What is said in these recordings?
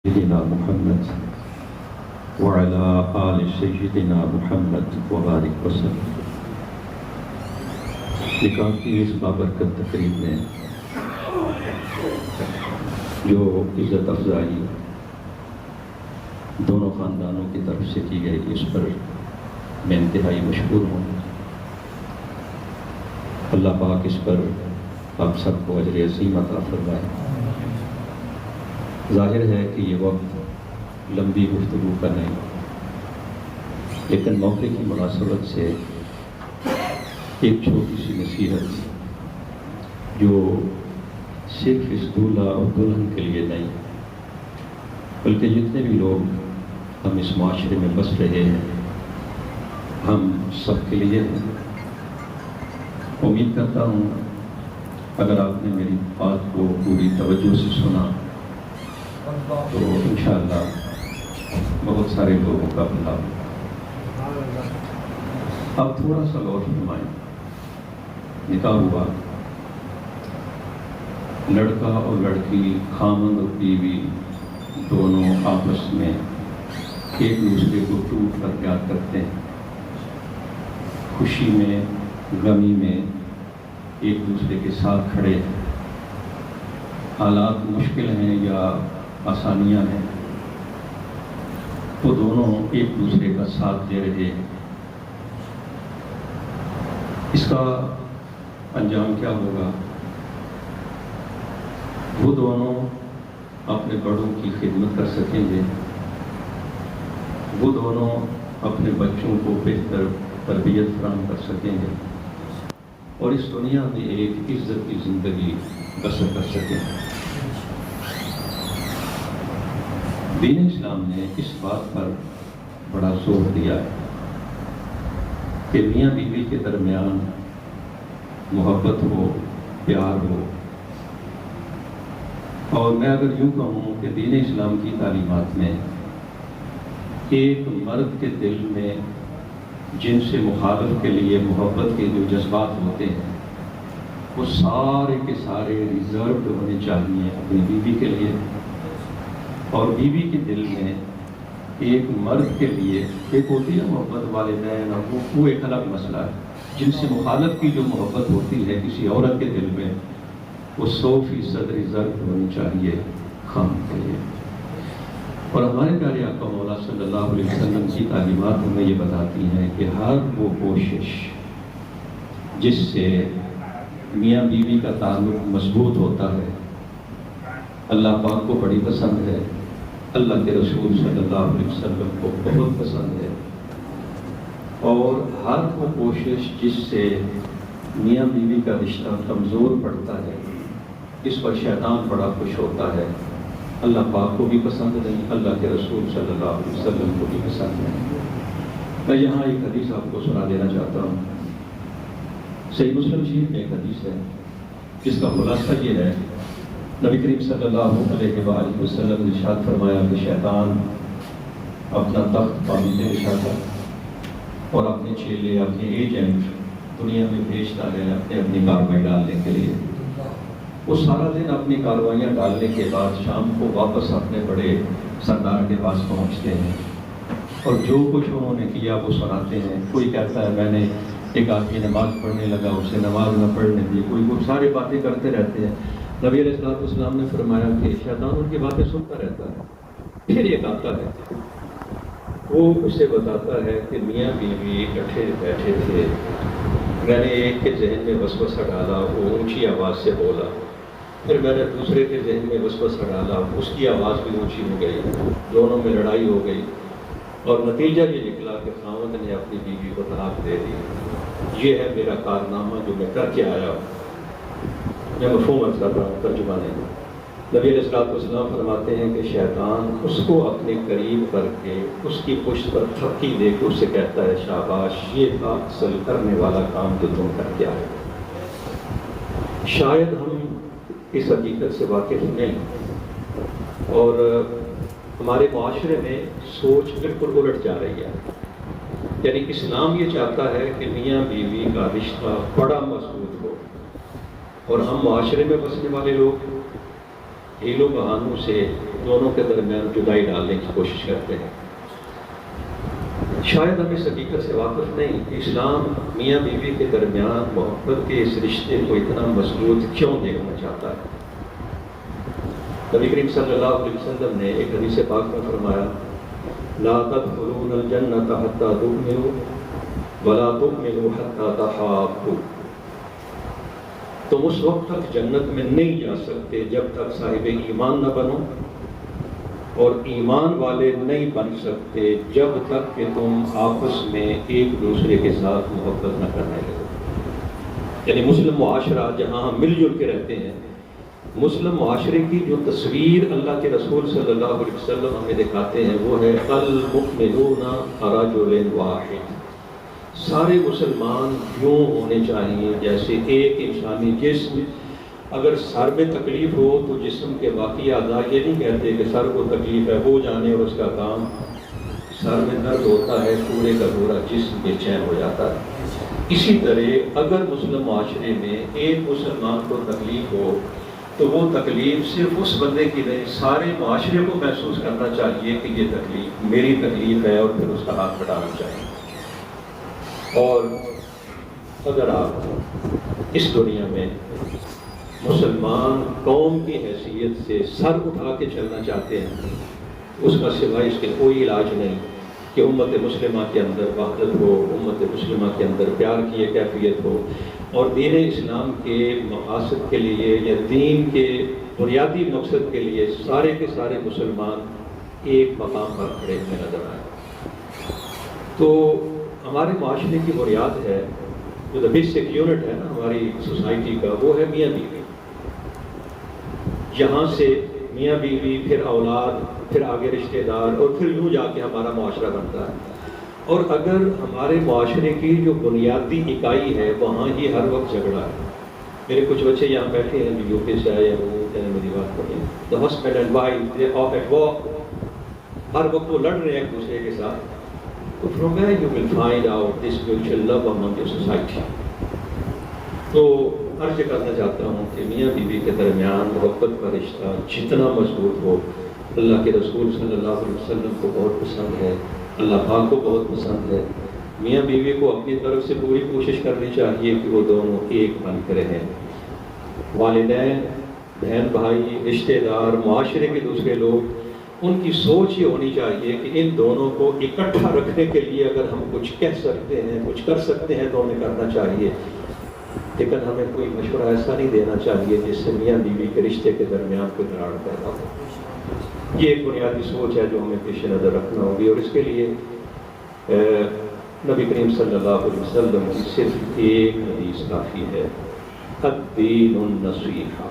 سيدنا محمد وعلى آل سيدنا محمد وبارك وسلم۔ نکاح کی اس بابرکت تقریب میں جو عزت افزائی دونوں خاندانوں کی طرف سے کی گئی اس پر میں انتہائی مشکور ہوں۔ اللہ پاک اس پر آپ سب کو اجر عظیم عطا فرمائے۔ ظاہر ہے کہ یہ وقت لمبی گفتگو کا نہیں، لیکن موقع کی مناسبت سے ایک چھوٹی سی نصیحت جو صرف اس دولہا اور دلہن کے لیے نہیں بلکہ جتنے بھی لوگ ہم اس معاشرے میں بس رہے ہیں ہم سب کے لیے ہیں۔ امید کرتا ہوں اگر آپ نے میری بات کو پوری توجہ سے سنا تو انشاءاللہ بہت سارے لوگوں کا بھلا ہوگا۔ اب تھوڑا سا غور فرمائیں۔ نکاح ہوا، لڑکا اور لڑکی، خامند اور بیوی دونوں آپس میں ایک دوسرے کو ٹوٹ کر پیار کرتے ہیں، خوشی میں غمی میں ایک دوسرے کے ساتھ کھڑے ہیں، حالات مشکل ہیں یا آسانیاں ہیں تو دونوں ایک دوسرے کا ساتھ دے رہے ہیں۔ اس کا انجام کیا ہوگا؟ وہ دونوں اپنے بڑوں کی خدمت کر سکیں گے، وہ دونوں اپنے بچوں کو بہتر تربیت فراہم کر سکیں گے اور اس دنیا میں ایک عزت کی زندگی بسر کر سکیں گے۔ دین اسلام نے اس بات پر بڑا زور دیا ہے کہ میاں بیوی کے درمیان محبت ہو، پیار ہو، اور میں اگر یوں کہوں کہ دین اسلام کی تعلیمات میں ایک مرد کے دل میں جن سے مخالف کے لیے محبت کے جو جذبات ہوتے ہیں وہ سارے کے سارے ریزروڈ ہونے چاہیے اپنی بیوی کے لیے، اور بیوی کے دل میں ایک مرد کے لیے ایک ہوتی ہے محبت والدین، اور وہ ایک الگ مسئلہ ہے۔ جن سے مخالف کی جو محبت ہوتی ہے کسی عورت کے دل میں وہ 100% ریزرو ہونی چاہیے خاوند کے لیے۔ اور ہمارے پیارے آقا مولا صلی اللہ علیہ وسلم کی تعلیمات ہمیں یہ بتاتی ہیں کہ ہر وہ کوشش جس سے میاں بیوی کا تعلق مضبوط ہوتا ہے اللہ پاک کو بڑی پسند ہے، اللہ کے رسول صلی اللہ علیہ وسلم کو بہت پسند ہے، اور ہر وہ کوشش جس سے میاں بیوی کا رشتہ کمزور پڑتا ہے اس پر شیطان بڑا خوش ہوتا ہے، اللہ پاک کو بھی پسند نہیں، اللہ کے رسول صلی اللہ علیہ وسلم کو بھی پسند نہیں۔ میں یہاں ایک حدیث آپ کو سنا دینا چاہتا ہوں۔ صحیح مسلم شریف میں ایک حدیث ہے جس کا خلاصہ یہ ہے، نبی کریم صلی اللہ علیہ وآلہ وسلم نے ارشاد فرمایا کہ شیطان اپنا تخت پانی پہ بچھاتا اور اپنے چیلے، اپنے ایجنٹ دنیا میں بھیجتا ہے اپنی کارروائی ڈالنے کے لیے۔ وہ سارا دن اپنی کارروائیاں ڈالنے کے بعد شام کو واپس اپنے بڑے سردار کے پاس پہنچتے ہیں اور جو کچھ انہوں نے کیا وہ سناتے ہیں۔ کوئی کہتا ہے میں نے ایک آدمی نماز پڑھنے لگا اسے نماز نہ پڑھنے دی، کوئی وہ سارے باتیں کرتے رہتے ہیں۔ نبی علیہ السلام نے فرمایا کہ شیطان ان کی باتیں سنتا رہتا ہے، پھر ایک آتا ہے وہ اسے بتاتا ہے کہ میاں بیوی اکٹھے بیٹھے تھے، میں نے ایک کے ذہن میں وسوسہ ڈالا، وہ اونچی آواز سے بولا، پھر میں نے دوسرے کے ذہن میں وسوسہ ڈالا، اس کی آواز بھی اونچی ہو گئی، دونوں میں لڑائی ہو گئی اور نتیجہ یہ نکلا کہ خاوند نے اپنی بیوی کو طلاق دے دی۔ یہ ہے میرا کارنامہ جو میں کر کے آیا ہوں۔ میں مفہوم عرض کر رہا ہوں، ترجمہ نہیں۔ نبی علیہ السلام فرماتے ہیں کہ شیطان اس کو اپنے قریب کر کے اس کی پشت پر تھپکی دے کے اس سے کہتا ہے شاباش، یہ تھا اصل کرنے والا کام جو تم کر کے آئے۔ شاید ہم اس حقیقت سے واقف نہیں اور ہمارے معاشرے میں سوچ بالکل الٹ جا رہی ہے۔ یعنی اسلام یہ چاہتا ہے کہ میاں بیوی کا رشتہ بڑا مضبوط ہو، اور ہم معاشرے میں بسنے والے لوگ ہیلو بہانوں سے دونوں کے درمیان جدائی ڈالنے کی کوشش کرتے ہیں۔ شاید ہم اس حقیقت سے واقف نہیں کہ اسلام میاں بیوی کے درمیان محبت کے اس رشتے کو اتنا مضبوط کیوں دیکھنا چاہتا ہے۔ نبی کریم صلی اللہ علیہ وسلم نے ایک حدیث پاک میں فرمایا، لا تدخلون الجنۃ حتی تؤمنوا ولا تؤمنوا حتی تحابوا، تم اس وقت تک جنت میں نہیں جا سکتے جب تک صاحب ایمان نہ بنو، اور ایمان والے نہیں بن سکتے جب تک کہ تم آپس میں ایک دوسرے کے ساتھ محبت نہ کرنے لگو۔ یعنی مسلم معاشرہ جہاں ہم مل جل کے رہتے ہیں، مسلم معاشرے کی جو تصویر اللہ کے رسول صلی اللہ علیہ وسلم ہمیں دکھاتے ہیں وہ ہے المؤمنون رجل واحد۔ سارے مسلمان یوں ہونے چاہیے جیسے ایک انسانی جسم، اگر سر میں تکلیف ہو تو جسم کے باقی اعضاء یہ نہیں کہتے کہ سر کو تکلیف ہے وہ جانے اور اس کا کام، سر میں درد ہوتا ہے پورے کا پورا جسم بے چین ہو جاتا ہے۔ اسی طرح اگر مسلم معاشرے میں ایک مسلمان کو تکلیف ہو تو وہ تکلیف صرف اس بندے کی نہیں، سارے معاشرے کو محسوس کرنا چاہیے کہ یہ تکلیف میری تکلیف ہے، اور پھر اس کا ہاتھ بٹانا چاہیے۔ اور اگر آپ اس دنیا میں مسلمان قوم کی حیثیت سے سر اٹھا کے چلنا چاہتے ہیں، اس کا سوائے اس کے کوئی علاج نہیں کہ امت مسلمہ کے اندر وحدت ہو، امت مسلمہ کے اندر پیار کی ایک کیفیت ہو، اور دین اسلام کے مقاصد کے لیے یا دین کے بنیادی مقصد کے لیے سارے کے سارے مسلمان ایک مقام پر کھڑے ہوئے نظر آئے۔ تو ہمارے معاشرے کی بنیاد ہے، جو دا بیسک یونٹ ہے نا ہماری سوسائٹی کا، وہ ہے میاں بیوی۔ یہاں سے میاں بیوی، پھر اولاد، پھر آگے رشتہ دار، اور پھر یوں جا کے ہمارا معاشرہ بنتا ہے۔ اور اگر ہمارے معاشرے کی جو بنیادی اکائی ہے وہاں یہ ہر وقت جھگڑا ہے۔ میرے کچھ بچے یہاں بیٹھے ہیں جو یو پی سے آئے ہیں، وہ کہنے میری بات کریں، the husband and wife they are at war, ہر وقت وہ لڑ رہے ہیں ایک دوسرے کے ساتھ۔ تو from where you will find out this mutual love among your society؟ تو عرض کرنا چاہتا ہوں کہ میاں بیوی کے درمیان محبت کا رشتہ جتنا مضبوط ہو، اللہ کے رسول صلی اللہ علیہ وسلم کو بہت پسند ہے، اللہ پاک کو بہت پسند ہے۔ میاں بیوی کو اپنی طرف سے پوری کوشش کرنی چاہیے کہ وہ دونوں ایک بن کر رہیں۔ والدین، بہن بھائی، رشتہ دار، معاشرے کے دوسرے لوگ، ان کی سوچ یہ ہونی چاہیے کہ ان دونوں کو اکٹھا رکھنے کے لیے اگر ہم کچھ کہہ سکتے ہیں، کچھ کر سکتے ہیں تو ہمیں کرنا چاہیے، لیکن ہمیں کوئی مشورہ ایسا نہیں دینا چاہیے جس سے میاں بیوی کے رشتے کے درمیان کوئی دراڑ پیدا ہو۔ یہ ایک بنیادی سوچ ہے جو ہمیں پیش نظر رکھنا ہوگی، اور اس کے لیے نبی کریم صلی اللہ علیہ وسلم کی صرف ایک حدیث کافی ہے، الدین النصیحہ،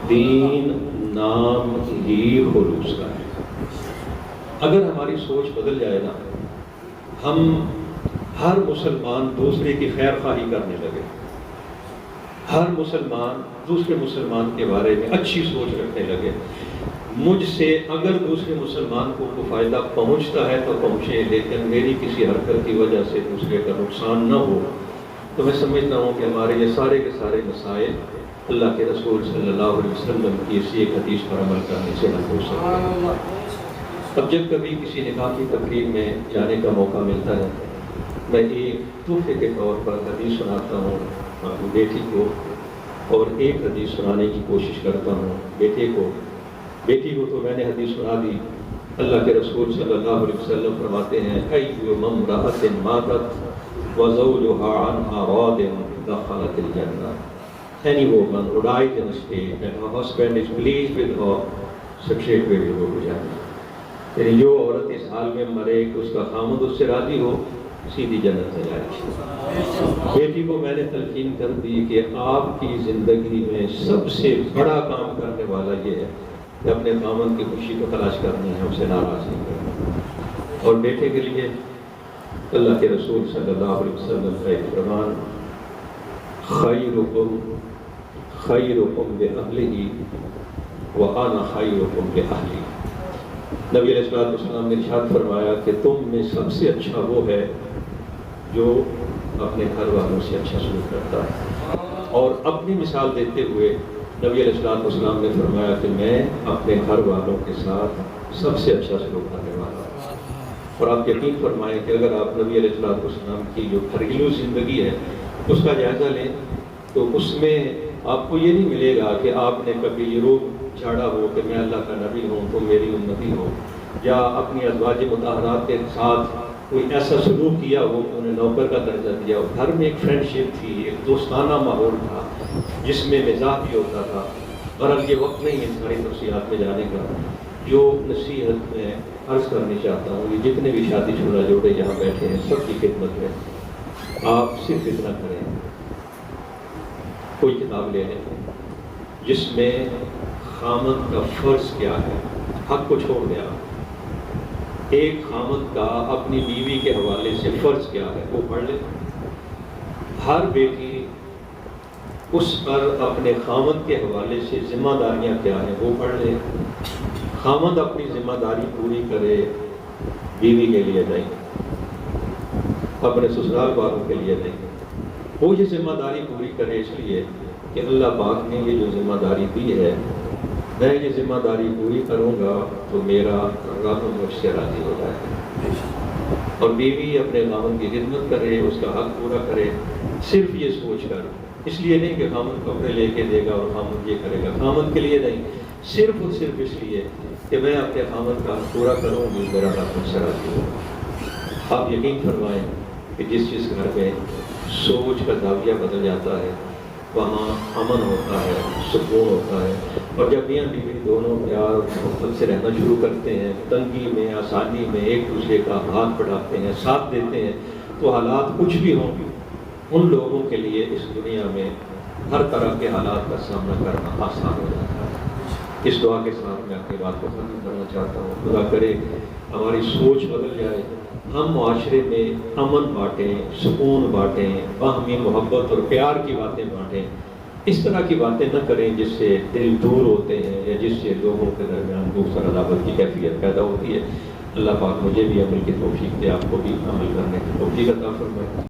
دین نام ہی خلوص کا ہے۔ اگر ہماری سوچ بدل جائے نا، ہم ہر مسلمان دوسرے کی خیر خواہی کرنے لگے، ہر مسلمان دوسرے مسلمان کے بارے میں اچھی سوچ رکھنے لگے، مجھ سے اگر دوسرے مسلمان کو کوئی فائدہ پہنچتا ہے تو پہنچے، لیکن میری کسی حرکت کی وجہ سے دوسرے کا نقصان نہ ہو، تو میں سمجھتا ہوں کہ ہمارے یہ سارے کے سارے مسائل اللہ کے رسول صلی اللہ علیہ وسلم کی اسی ایک حدیث پر عمل کرنے سے حل ہو سکتا ہے۔ اب جب کبھی کسی نکاح کی تقریب میں جانے کا موقع ملتا ہے، میں ایک تحفے کے طور پر حدیث سناتا ہوں اپنی بیٹی کو، اور ایک حدیث سنانے کی کوشش کرتا ہوں بیٹے کو۔ بیٹی کو تو میں نے حدیث سنا دی، اللہ کے رسول صلی اللہ علیہ وسلم فرماتے ہیں، ایّما امرأۃ ماتت وزوجها عنها راض دخلت الجنہ۔ Any woman who dies in a state and her husband is pleased with her, straightway will go to Jannah۔ یعنی جو عورت اس حال میں مرے کہ اس کا خامد اس سے راضی ہو، سیدھی جنت میں جائے گی۔ بیٹی کو میں نے تلقین کر دی کہ آپ کی زندگی میں سب سے بڑا کام کرنے والا یہ ہے کہ اپنے خامد کی خوشی کو تلاش کرنی ہے، اسے ناراض نہیں کرنا۔ اور بیٹے کے لیے اللہ کے رسول صلی اللہ علیہ وسلم کا ایک فرمان، خیرکم خیرکم لأہلہ وأنا خیرکم لأہلی۔ نبی علیہ السلام نے ارشاد فرمایا کہ تم میں سب سے اچھا وہ ہے جو اپنے گھر والوں سے اچھا سلوک کرتا ہے، اور اپنی مثال دیتے ہوئے نبی علیہ السلام نے فرمایا کہ میں اپنے گھر والوں کے ساتھ سب سے اچھا سلوک کرنے والا ہوں۔ اور آپ یقین فرمائیں کہ اگر آپ نبی علیہ السلام کی جو گھریلو زندگی ہے اس کا جائزہ لیں تو اس میں آپ کو یہ نہیں ملے گا کہ آپ نے کبھی یہ روب جھاڑا ہو کہ میں اللہ کا نبی ہوں تو میری امتی ہو، یا اپنی ازواج مطہرات کے ساتھ کوئی ایسا سلوک کیا ہو کہ انہیں نوکر کا درجہ دیا ہو۔ گھر میں ایک فرینڈ شپ تھی، ایک دوستانہ ماحول تھا جس میں مزاح بھی ہوتا تھا۔ اور اب یہ وقت نہیں ان ساری تفصیلات میں جانے کا، جو نصیحت میں عرض کرنی چاہتا ہوں، یہ جتنے بھی شادی شدہ جوڑے یہاں بیٹھے ہیں سب کی خدمت میں آپ صرف اتنا کریں، کوئی کتاب لے لیں جس میں خامد کا فرض کیا ہے، حق کو چھوڑ دیا، ایک خامد کا اپنی بیوی کے حوالے سے فرض کیا ہے وہ پڑھ لیں۔ ہر بیٹی اس پر اپنے خامد کے حوالے سے ذمہ داریاں کیا ہیں وہ پڑھ لیں۔ خامد اپنی ذمہ داری پوری کرے بیوی کے لیے نہیں، اپنے سسرال والوں کے لیے نہیں، وہ یہ ذمہ داری پوری کرے اس لیے کہ اللہ پاک نے یہ جو ذمہ داری دی ہے، میں یہ ذمہ داری پوری کروں گا تو میرا رب مجھ سے راضی ہو جائے گا۔ اور بیوی اپنے خامد کی خدمت کرے، اس کا حق پورا کرے، صرف یہ سوچ کر، اس لیے نہیں کہ خامد کپڑے لے کے دے گا اور خامد یہ کرے گا، خامد کے لیے نہیں، صرف اور صرف اس لیے کہ میں اپنے خامد کا حق پورا کروں گی، میرا رب مجھ سے راضی ہوگا۔ آپ یقین فرمائیں کہ جس گھر میں سوچ کا زاویہ بدل جاتا ہے وہاں امن ہوتا ہے، سکون ہوتا ہے۔ اور جب میاں بیوی دونوں پیار اور محبت سے رہنا شروع کرتے ہیں، تنگی میں آسانی میں ایک دوسرے کا ہاتھ بڑھاتے ہیں، ساتھ دیتے ہیں، تو حالات کچھ بھی ہوں ان لوگوں کے لیے اس دنیا میں ہر طرح کے حالات کا سامنا کرنا آسان ہو جاتا ہے۔ اس دعا کے ساتھ میں اپنی بات کو ختم کرنا چاہتا ہوں۔ خدا کرے ہماری سوچ بدل جائے، ہم معاشرے میں امن بانٹیں، سکون بانٹیں، باہمی محبت اور پیار کی باتیں بانٹیں، اس طرح کی باتیں نہ کریں جس سے دل دور ہوتے ہیں یا جس سے لوگوں کے درمیان دوسرا عداوت کی کیفیت پیدا ہوتی ہے۔ اللہ پاک مجھے بھی عمل کی توفیق دے، آپ کو بھی عمل کرنے کی توفیق عطا فرمائے۔